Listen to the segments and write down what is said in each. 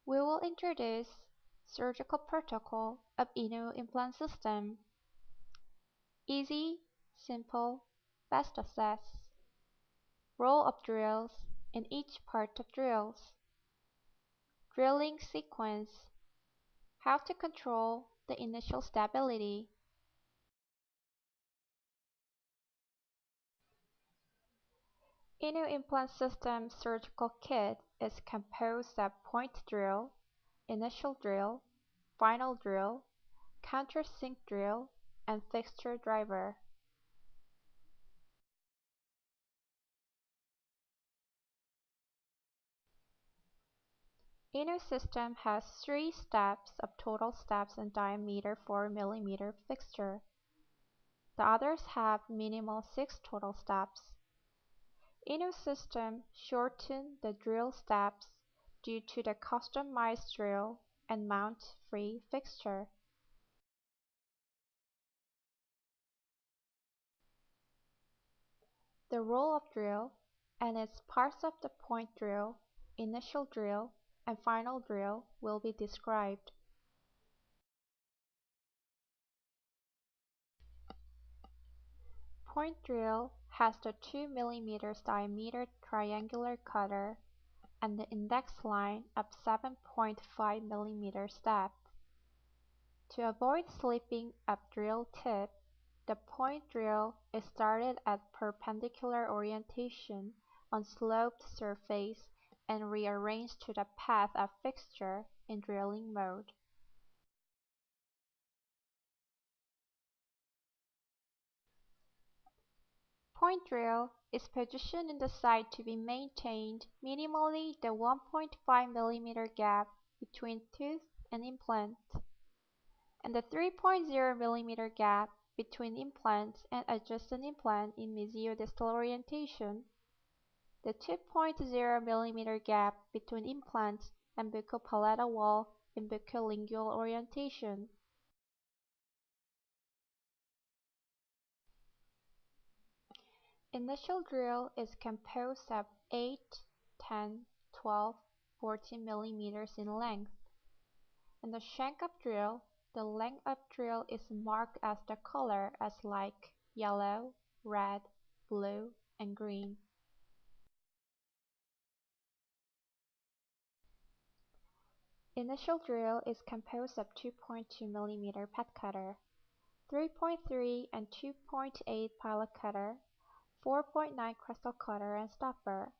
We will introduce surgical protocol of INNO implant system. Easy, simple, fast access. Roll of drills in each part of drills. Drilling sequence. How to control the initial stability. INNO implant system surgical kit is composed of point drill, initial drill, final drill, countersink drill, and fixture driver. INNO system has 3 steps of total steps and diameter 4 mm fixture. The others have minimal 6 total steps. INNO system shorten the drill steps due to the customized drill and mount-free fixture. The roll of drill and its parts of the point drill, initial drill, and final drill will be described. Point drill has the 2 mm diameter triangular cutter and the index line of 7.5 mm step. To avoid slipping of drill tip, the point drill is started at perpendicular orientation on sloped surface and rearranged to the path of fixture in drilling mode. Point drill is positioned in the site to be maintained minimally the 1.5 mm gap between tooth and implant, and the 3.0 mm gap between implant and adjacent implant in mesiodistal orientation, the 2.0 mm gap between implant and buccal-palatal wall in buccolingual orientation. Initial drill is composed of 8, 10, 12, 14 mm in length. In the shank of drill, the length of drill is marked as the color as like yellow, red, blue, and green. Initial drill is composed of 2.2 mm pet cutter, 3.3 and 2.8 pilot cutter, 4.9 Crestal cutter and stopper.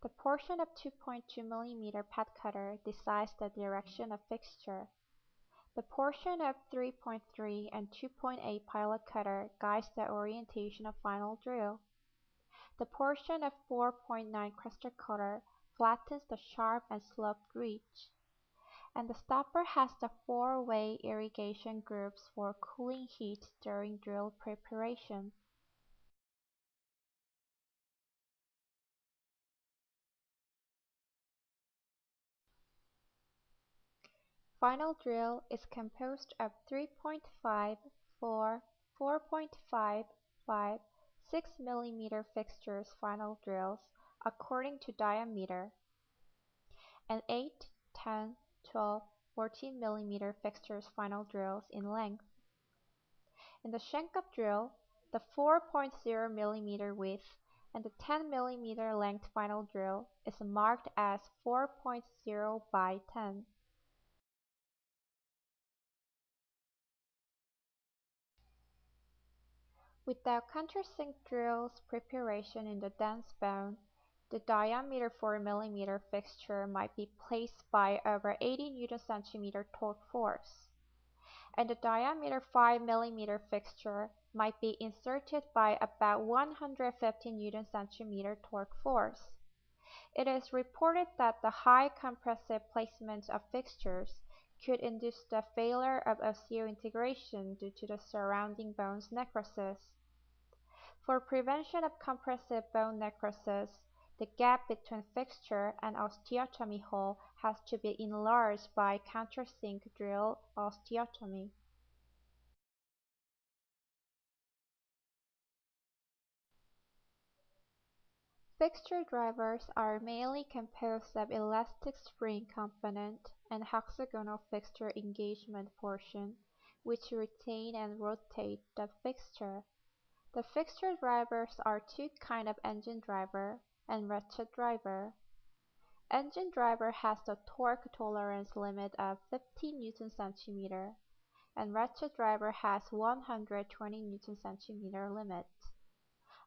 The portion of 2.2 mm pet cutter decides the direction of fixture. The portion of 3.3 and 2.8 pilot cutter guides the orientation of final drill. The portion of 4.9 Crestal cutter flattens the sharp and sloped ridge. And the stopper has the 4-way irrigation groups for cooling heat during drill preparation. Final drill is composed of 3.5, 4, 4.5, 5, 6 mm fixtures final drills according to diameter, and 8, 10, 12, 14 mm fixtures final drills in length. In the shank of drill, the 4.0 mm width and the 10 mm length final drill is marked as 4.0 by 10. Without countersink drill's preparation in the dense bone, the diameter 4 mm fixture might be placed by over 80 Nm torque force, and the diameter 5 mm fixture might be inserted by about 150 Nm torque force. It is reported that the high compressive placement of fixtures could induce the failure of osseointegration due to the surrounding bone's necrosis. For prevention of compressive bone necrosis, the gap between fixture and osteotomy hole has to be enlarged by countersink drill osteotomy. Fixture drivers are mainly composed of elastic spring component and hexagonal fixture engagement portion, which retain and rotate the fixture. The fixture drivers are two kinds of engine driver and ratchet driver. Engine driver has the torque tolerance limit of 50 Nm, and ratchet driver has 120 Nm limit.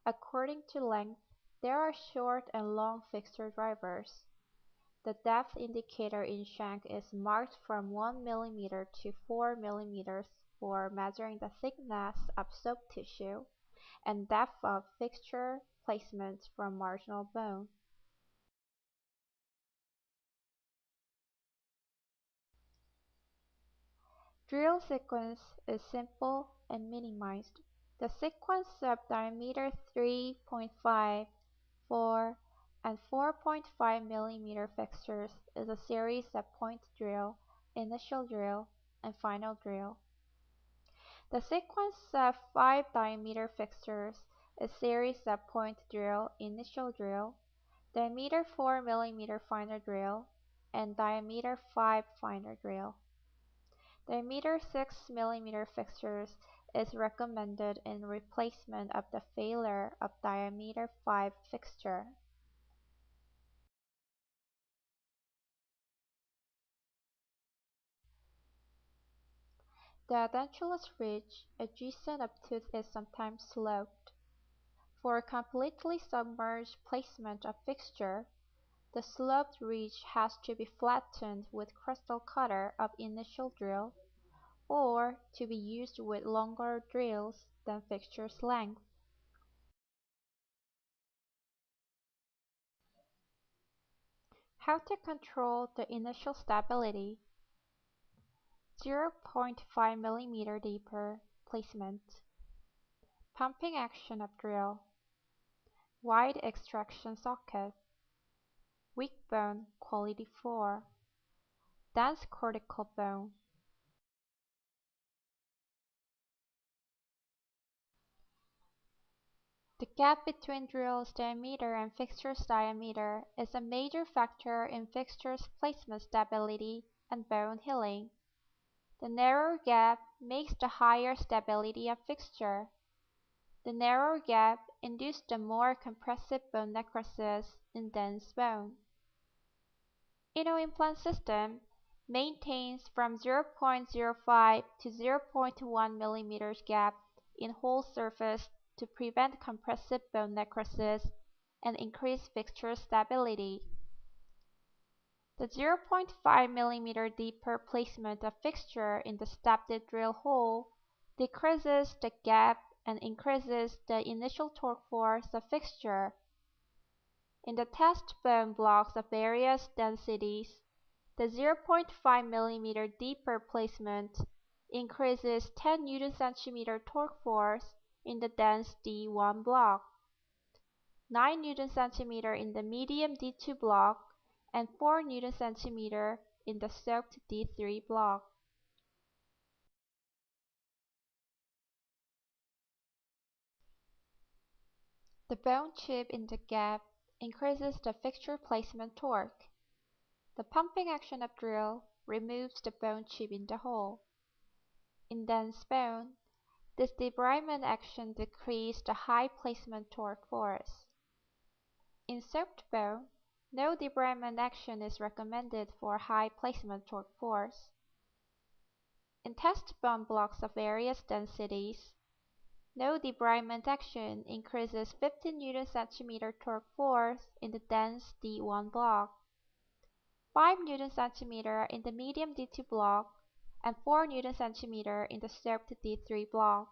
According to length, there are short and long fixture drivers. The depth indicator in shank is marked from 1 mm to 4 mm for measuring the thickness of soft tissue and depth of fixture placement from marginal bone. Drill sequence is simple and minimized. The sequence of diameter 3.5, 4, and 4.5 mm fixtures is a series of point drill, initial drill, and final drill. The sequence of 5 diameter fixtures is a series of point drill, initial drill, diameter 4 mm final drill, and diameter 5 final drill. Diameter 6 mm fixtures is recommended in replacement of the failure of diameter 5 fixture. The edentulous ridge adjacent of tooth is sometimes sloped. For completely submerged placement of fixture, the sloped ridge has to be flattened with Crestal cutter of initial drill, or to be used with longer drills than fixture's length. How to control the initial stability? 0.5 mm deeper placement. Pumping action of drill. Wide extraction socket. Weak bone quality 4. Dense cortical bone. The gap between drill's diameter and fixture's diameter is a major factor in fixture's placement stability and bone healing. The narrower gap makes the higher stability of fixture. The narrower gap induces the more compressive bone necrosis in dense bone. INNO implant system maintains from 0.05 to 0.1 mm gap in whole surface to prevent compressive bone necrosis and increase fixture stability. The 0.5 mm deeper placement of fixture in the stepped drill hole decreases the gap and increases the initial torque force of fixture. In the test bone blocks of various densities, the 0.5 mm deeper placement increases 10 Nm torque force in the dense D1 block, 9 Nm in the medium D2 block, and 4 Nm in the soaked D3 block. The bone chip in the gap increases the fixture placement torque. The pumping action of drill removes the bone chip in the hole. In dense bone, this debridement action decreases the high placement torque force. In soaked bone, no debridement action is recommended for high placement torque force. In test bone blocks of various densities, no debridement action increases 15 Nm torque force in the dense D1 block, 5 Nm in the medium D2 block, and 4 Nm in the soaked D3 block.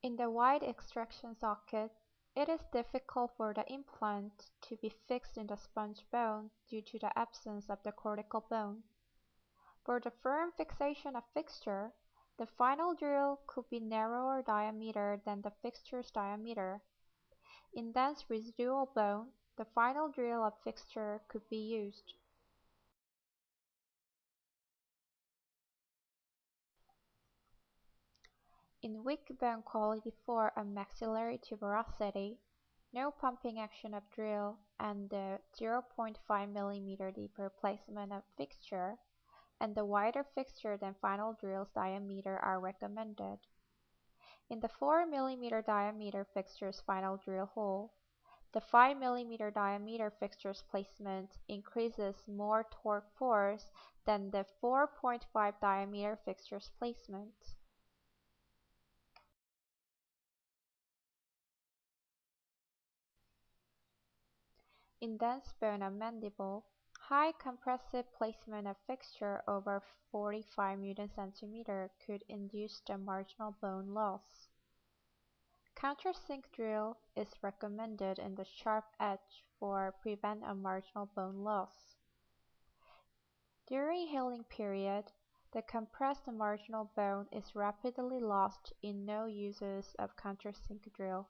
In the wide extraction socket, it is difficult for the implant to be fixed in the sponge bone due to the absence of the cortical bone. For the firm fixation of fixture, the final drill could be narrower diameter than the fixture's diameter. In dense residual bone, the final drill of fixture could be used. In weak bone quality 4 and maxillary tuberosity, no pumping action of drill and the 0.5 mm deeper placement of fixture and the wider fixture than final drill's diameter are recommended. In the 4 mm diameter fixture's final drill hole, the 5 mm diameter fixture's placement increases more torque force than the 4.5 diameter fixture's placement. In dense bone of mandible, high compressive placement of fixture over 45 Nm could induce the marginal bone loss. Countersink drill is recommended in the sharp edge for prevent a marginal bone loss. During healing period, the compressed marginal bone is rapidly lost in no uses of countersink drill.